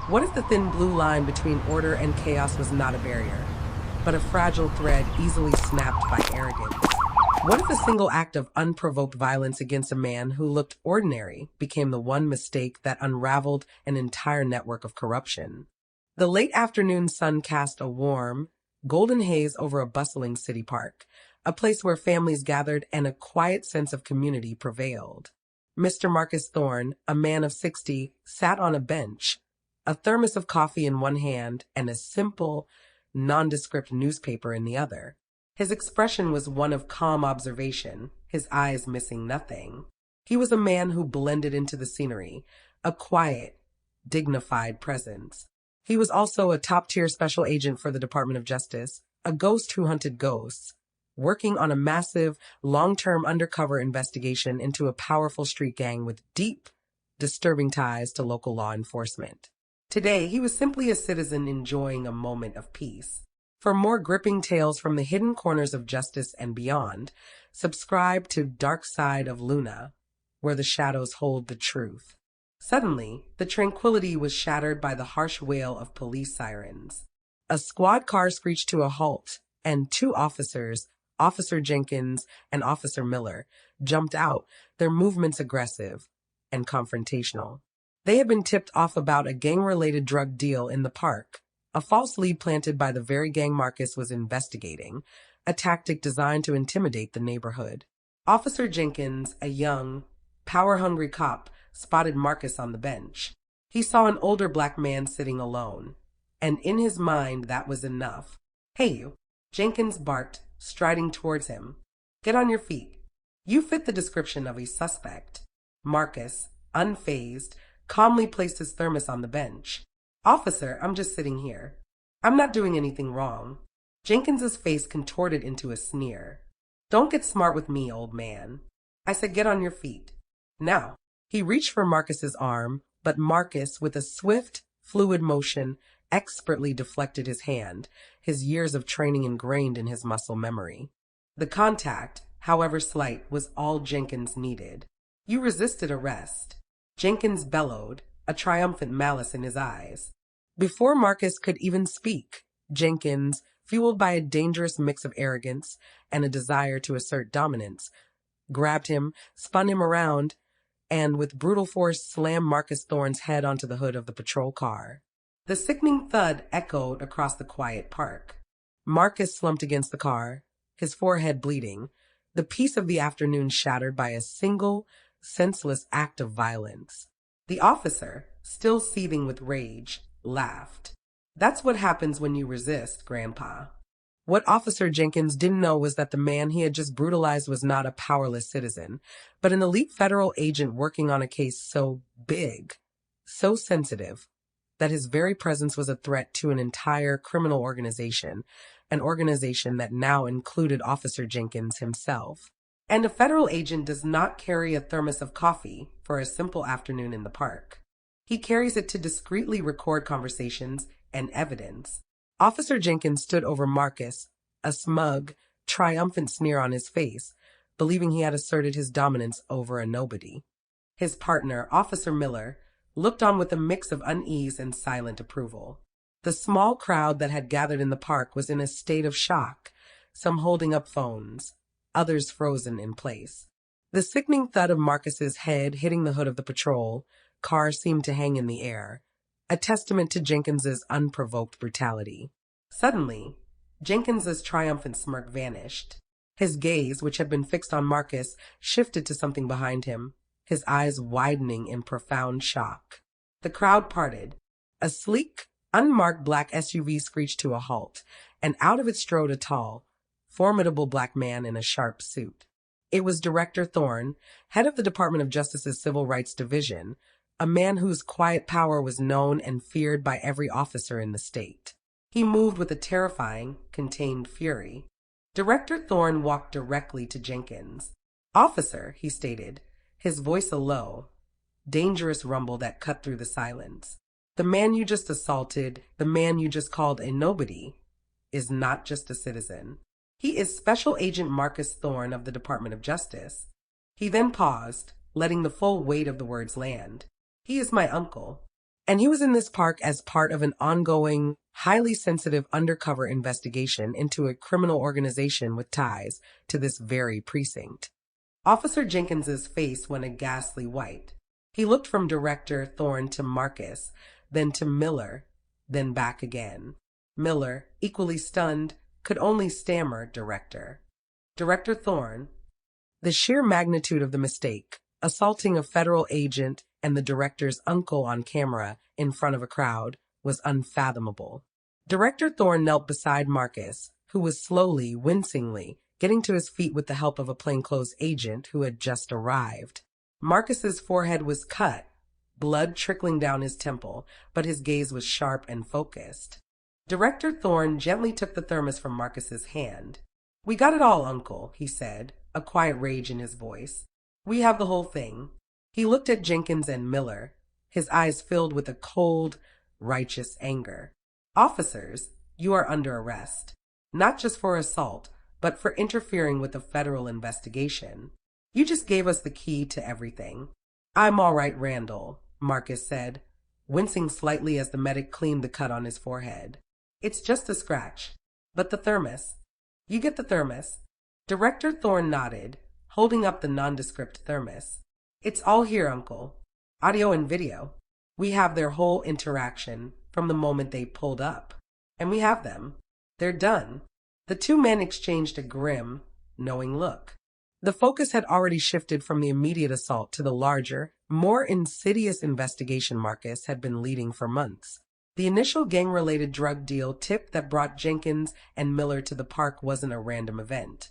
What if the thin blue line between order and chaos was not a barrier, but a fragile thread easily snapped by arrogance? What if a single act of unprovoked violence against a man who looked ordinary became the one mistake that unraveled an entire network of corruption? The late afternoon sun cast a warm, golden haze over a bustling city park, a place where families gathered and a quiet sense of community prevailed. Mr. Marcus Thorne, a man of 60, sat on a bench, a thermos of coffee in one hand and a simple, nondescript newspaper in the other. His expression was one of calm observation, his eyes missing nothing. He was a man who blended into the scenery, a quiet, dignified presence. He was also a top-tier special agent for the Department of Justice, a ghost who hunted ghosts, working on a massive, long-term undercover investigation into a powerful street gang with deep, disturbing ties to local law enforcement. Today, he was simply a citizen enjoying a moment of peace. For more gripping tales from the hidden corners of justice and beyond, subscribe to Dark Side of Luna, where the shadows hold the truth. Suddenly, the tranquility was shattered by the harsh wail of police sirens. A squad car screeched to a halt, and two officers, Officer Jenkins and Officer Miller, jumped out, their movements aggressive and confrontational. They had been tipped off about a gang-related drug deal in the park, a false lead planted by the very gang Marcus was investigating, a tactic designed to intimidate the neighborhood. Officer Jenkins, a young, power-hungry cop, spotted Marcus on the bench. He saw an older black man sitting alone, and in his mind that was enough. "Hey you," Jenkins barked, striding towards him. "Get on your feet. You fit the description of a suspect." Marcus, unfazed, calmly placed his thermos on the bench. "Officer, I'm just sitting here. I'm not doing anything wrong." Jenkins's face contorted into a sneer. "Don't get smart with me, old man. I said get on your feet. Now." He reached for Marcus's arm, but Marcus, with a swift, fluid motion, expertly deflected his hand, his years of training ingrained in his muscle memory. The contact, however slight, was all Jenkins needed. "You resisted arrest." Jenkins bellowed, a triumphant malice in his eyes. Before Marcus could even speak, Jenkins, fueled by a dangerous mix of arrogance and a desire to assert dominance, grabbed him, spun him around, and with brutal force slammed Marcus Thorne's head onto the hood of the patrol car. The sickening thud echoed across the quiet park. Marcus slumped against the car, his forehead bleeding, the peace of the afternoon shattered by a single, senseless act of violence. The officer, still seething with rage, laughed. "That's what happens when you resist, Grandpa." What Officer Jenkins didn't know was that the man he had just brutalized was not a powerless citizen, but an elite federal agent working on a case so big, so sensitive, that his very presence was a threat to an entire criminal organization, an organization that now included Officer Jenkins himself. And a federal agent does not carry a thermos of coffee for a simple afternoon in the park. He carries it to discreetly record conversations and evidence. Officer Jenkins stood over Marcus, a smug, triumphant sneer on his face, believing he had asserted his dominance over a nobody. His partner, Officer Miller, looked on with a mix of unease and silent approval. The small crowd that had gathered in the park was in a state of shock, some holding up phones, others frozen in place. The sickening thud of Marcus's head hitting the hood of the patrol car seemed to hang in the air, a testament to Jenkins's unprovoked brutality. Suddenly, Jenkins's triumphant smirk vanished. His gaze, which had been fixed on Marcus, shifted to something behind him, his eyes widening in profound shock. The crowd parted. A sleek, unmarked black SUV screeched to a halt, and out of it strode a tall, formidable black man in a sharp suit. It was Director Thorne, head of the Department of Justice's Civil Rights Division, a man whose quiet power was known and feared by every officer in the state. He moved with a terrifying, contained fury. Director Thorne walked directly to Jenkins. "Officer," he stated, his voice a low, dangerous rumble that cut through the silence. "The man you just assaulted, the man you just called a nobody, is not just a citizen. He is Special Agent Marcus Thorne of the Department of Justice." He then paused, letting the full weight of the words land. "He is my uncle." And he was in this park as part of an ongoing, highly sensitive undercover investigation into a criminal organization with ties to this very precinct. Officer Jenkins's face went a ghastly white. He looked from Director Thorne to Marcus, then to Miller, then back again. Miller, equally stunned, could only stammer Director. Director Thorne. The sheer magnitude of the mistake, assaulting a federal agent and the director's uncle on camera in front of a crowd, was unfathomable. Director Thorne knelt beside Marcus, who was slowly, wincingly, getting to his feet with the help of a plainclothes agent who had just arrived. Marcus's forehead was cut, blood trickling down his temple, but his gaze was sharp and focused. Director Thorne gently took the thermos from Marcus's hand. "We got it all, Uncle," he said, a quiet rage in his voice. "We have the whole thing." He looked at Jenkins and Miller, his eyes filled with a cold, righteous anger. "Officers, you are under arrest, not just for assault, but for interfering with a federal investigation. You just gave us the key to everything." "I'm all right, Randall," Marcus said, wincing slightly as the medic cleaned the cut on his forehead. "It's just a scratch. But the thermos. You get the thermos." Director Thorne nodded, holding up the nondescript thermos. "It's all here, Uncle. Audio and video. We have their whole interaction from the moment they pulled up. And we have them. They're done." The two men exchanged a grim, knowing look. The focus had already shifted from the immediate assault to the larger, more insidious investigation Marcus had been leading for months. The initial gang-related drug deal tip that brought Jenkins and Miller to the park wasn't a random event.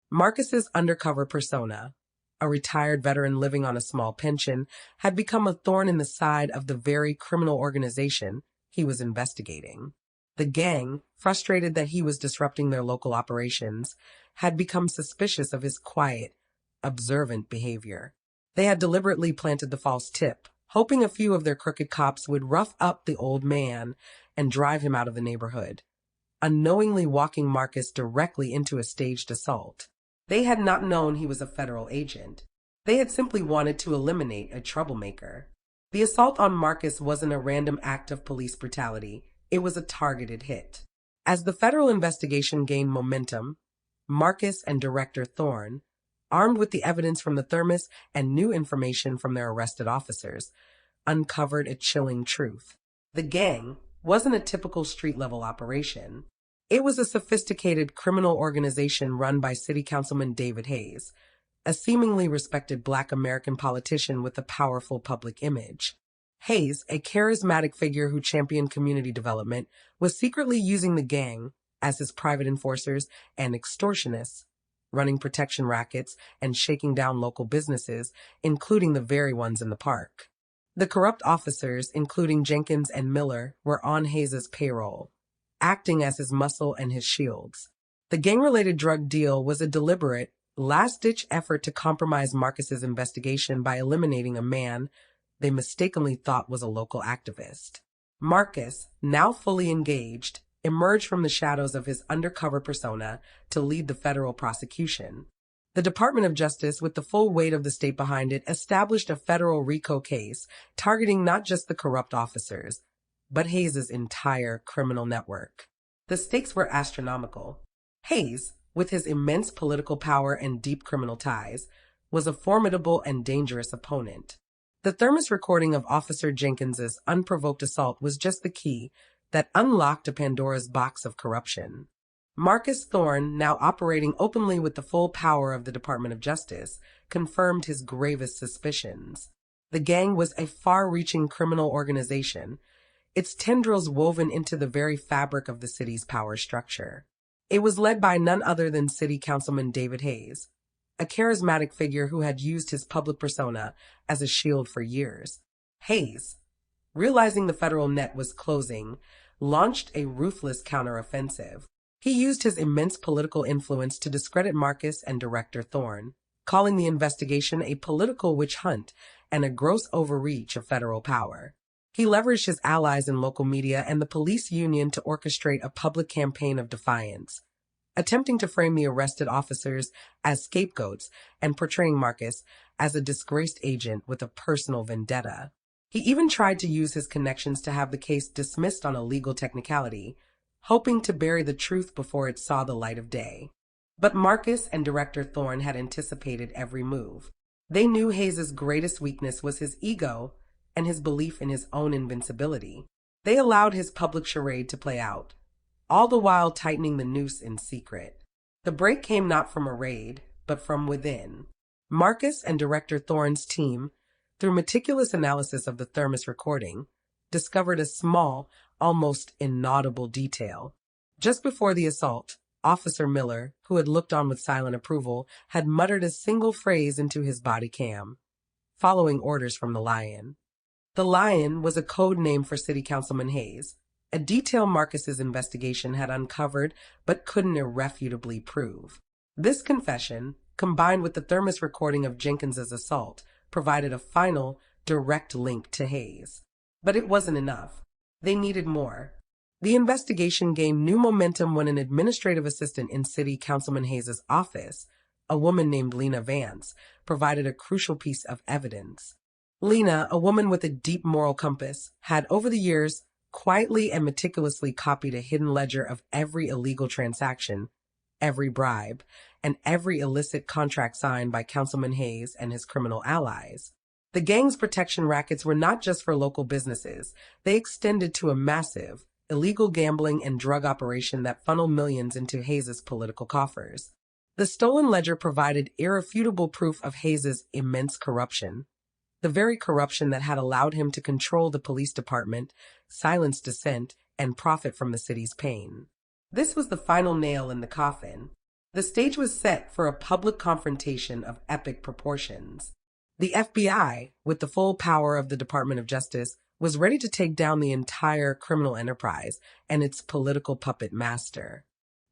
Marcus's undercover persona, a retired veteran living on a small pension, had become a thorn in the side of the very criminal organization he was investigating. The gang, frustrated that he was disrupting their local operations, had become suspicious of his quiet, observant behavior. They had deliberately planted the false tip, hoping a few of their crooked cops would rough up the old man and drive him out of the neighborhood, unknowingly walking Marcus directly into a staged assault. They had not known he was a federal agent. They had simply wanted to eliminate a troublemaker. The assault on Marcus wasn't a random act of police brutality. It was a targeted hit. As the federal investigation gained momentum, Marcus and Director Thorne, armed with the evidence from the thermos and new information from their arrested officers, uncovered a chilling truth. The gang wasn't a typical street-level operation. It was a sophisticated criminal organization run by City Councilman David Hayes, a seemingly respected Black American politician with a powerful public image. Hayes, a charismatic figure who championed community development, was secretly using the gang as his private enforcers and extortionists, running protection rackets and shaking down local businesses, including the very ones in the park. The corrupt officers, including Jenkins and Miller, were on Hayes' payroll, acting as his muscle and his shields. The gang-related drug deal was a deliberate, last-ditch effort to compromise Marcus's investigation by eliminating a man they mistakenly thought was a local activist. Marcus, now fully engaged, emerged from the shadows of his undercover persona to lead the federal prosecution. The Department of Justice, with the full weight of the state behind it, established a federal RICO case targeting not just the corrupt officers, but Hayes' entire criminal network. The stakes were astronomical. Hayes, with his immense political power and deep criminal ties, was a formidable and dangerous opponent. The thermos recording of Officer Jenkins's unprovoked assault was just the key that unlocked a Pandora's box of corruption. Marcus Thorne, now operating openly with the full power of the Department of Justice, confirmed his gravest suspicions. The gang was a far-reaching criminal organization, its tendrils woven into the very fabric of the city's power structure. It was led by none other than City Councilman David Hayes, a charismatic figure who had used his public persona as a shield for years. Hayes, realizing the federal net was closing, launched a ruthless counteroffensive. He used his immense political influence to discredit Marcus and Director Thorne, calling the investigation a political witch hunt and a gross overreach of federal power. He leveraged his allies in local media and the police union to orchestrate a public campaign of defiance, attempting to frame the arrested officers as scapegoats and portraying Marcus as a disgraced agent with a personal vendetta. He even tried to use his connections to have the case dismissed on a legal technicality, hoping to bury the truth before it saw the light of day. But Marcus and Director Thorne had anticipated every move. They knew Hayes's greatest weakness was his ego and his belief in his own invincibility. They allowed his public charade to play out, all the while tightening the noose in secret. The break came not from a raid, but from within. Marcus and Director Thorne's team, through meticulous analysis of the thermos recording, discovered a small, almost inaudible detail. Just before the assault, Officer Miller, who had looked on with silent approval, had muttered a single phrase into his body cam, following orders from the Lion. The Lion was a code name for City Councilman Hayes, a detail Marcus's investigation had uncovered but couldn't irrefutably prove. This confession, combined with the thermos recording of Jenkins's assault, provided a final, direct link to Hayes. But it wasn't enough. They needed more. The investigation gained new momentum when an administrative assistant in City Councilman Hayes's office, a woman named Lena Vance, provided a crucial piece of evidence. Lena, a woman with a deep moral compass, had over the years quietly and meticulously copied a hidden ledger of every illegal transaction, every bribe, and every illicit contract signed by Councilman Hayes and his criminal allies. The gang's protection rackets were not just for local businesses. They extended to a massive, illegal gambling and drug operation that funneled millions into Hayes's political coffers. The stolen ledger provided irrefutable proof of Hayes's immense corruption, the very corruption that had allowed him to control the police department, silence dissent, and profit from the city's pain. This was the final nail in the coffin. The stage was set for a public confrontation of epic proportions. The FBI, with the full power of the Department of Justice, was ready to take down the entire criminal enterprise and its political puppet master.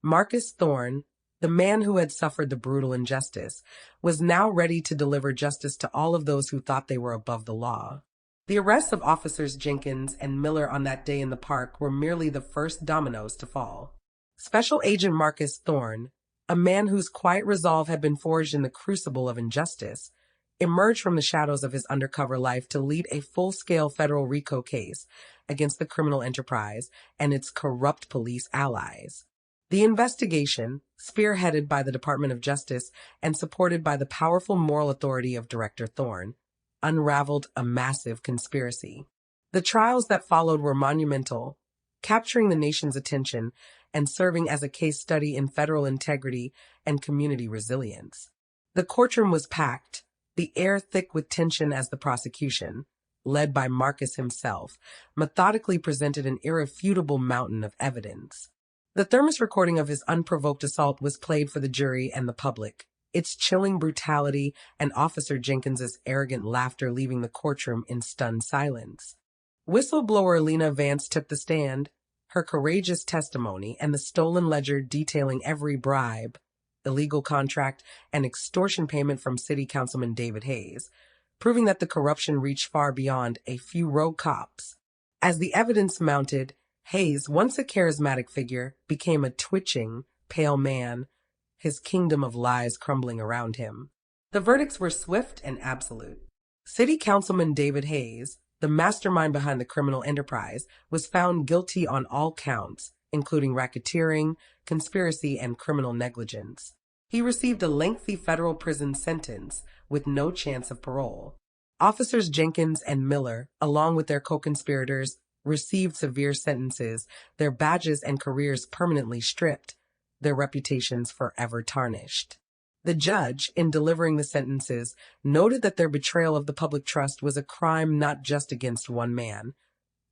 Marcus Thorne, the man who had suffered the brutal injustice, was now ready to deliver justice to all of those who thought they were above the law. The arrests of officers Jenkins and Miller on that day in the park were merely the first dominoes to fall. Special Agent Marcus Thorne, a man whose quiet resolve had been forged in the crucible of injustice, emerged from the shadows of his undercover life to lead a full-scale federal RICO case against the criminal enterprise and its corrupt police allies. The investigation, spearheaded by the Department of Justice and supported by the powerful moral authority of Director Thorne, unraveled a massive conspiracy. The trials that followed were monumental, capturing the nation's attention and serving as a case study in federal integrity and community resilience. The courtroom was packed, the air thick with tension as the prosecution, led by Marcus himself, methodically presented an irrefutable mountain of evidence. The thermos recording of his unprovoked assault was played for the jury and the public, its chilling brutality and Officer Jenkins's arrogant laughter leaving the courtroom in stunned silence. Whistleblower Lena Vance took the stand, her courageous testimony and the stolen ledger detailing every bribe, illegal contract, and extortion payment from City Councilman David Hayes, proving that the corruption reached far beyond a few rogue cops. As the evidence mounted, Hayes, once a charismatic figure, became a twitching, pale man, his kingdom of lies crumbling around him. The verdicts were swift and absolute. City Councilman David Hayes, the mastermind behind the criminal enterprise, was found guilty on all counts, including racketeering, conspiracy, and criminal negligence. He received a lengthy federal prison sentence with no chance of parole. Officers Jenkins and Miller, along with their co-conspirators, received severe sentences, their badges and careers permanently stripped, their reputations forever tarnished. The judge, in delivering the sentences, noted that their betrayal of the public trust was a crime not just against one man,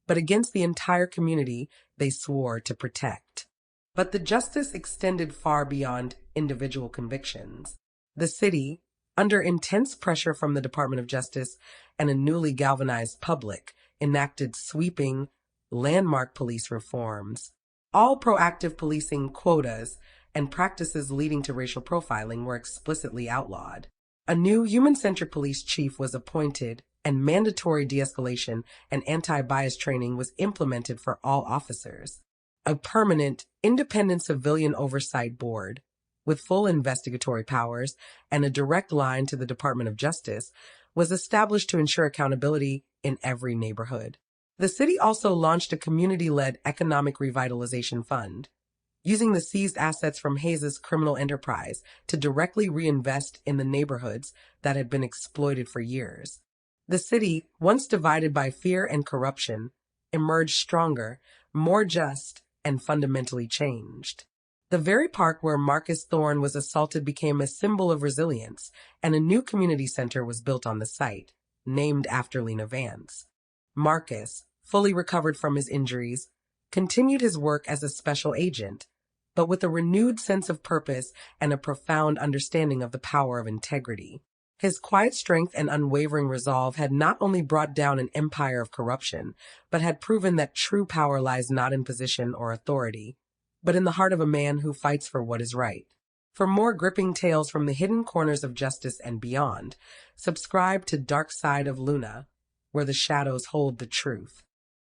but against the entire community they swore to protect. But the justice extended far beyond individual convictions. The city, under intense pressure from the Department of Justice and a newly galvanized public, enacted sweeping, landmark police reforms. All proactive policing quotas and practices leading to racial profiling were explicitly outlawed. A new human-centric police chief was appointed, and mandatory de-escalation and anti-bias training was implemented for all officers. A permanent, independent civilian oversight board, with full investigatory powers and a direct line to the Department of Justice, was established to ensure accountability in every neighborhood. The city also launched a community-led economic revitalization fund, using the seized assets from Hayes's criminal enterprise to directly reinvest in the neighborhoods that had been exploited for years. The city, once divided by fear and corruption, emerged stronger, more just, and fundamentally changed. The very park where Marcus Thorne was assaulted became a symbol of resilience, and a new community center was built on the site, named after Lena Vance. Marcus, fully recovered from his injuries, continued his work as a special agent, but with a renewed sense of purpose and a profound understanding of the power of integrity. His quiet strength and unwavering resolve had not only brought down an empire of corruption, but had proven that true power lies not in position or authority, but in the heart of a man who fights for what is right. For more gripping tales from the hidden corners of justice and beyond, subscribe to Dark Side of Luna, where the shadows hold the truth.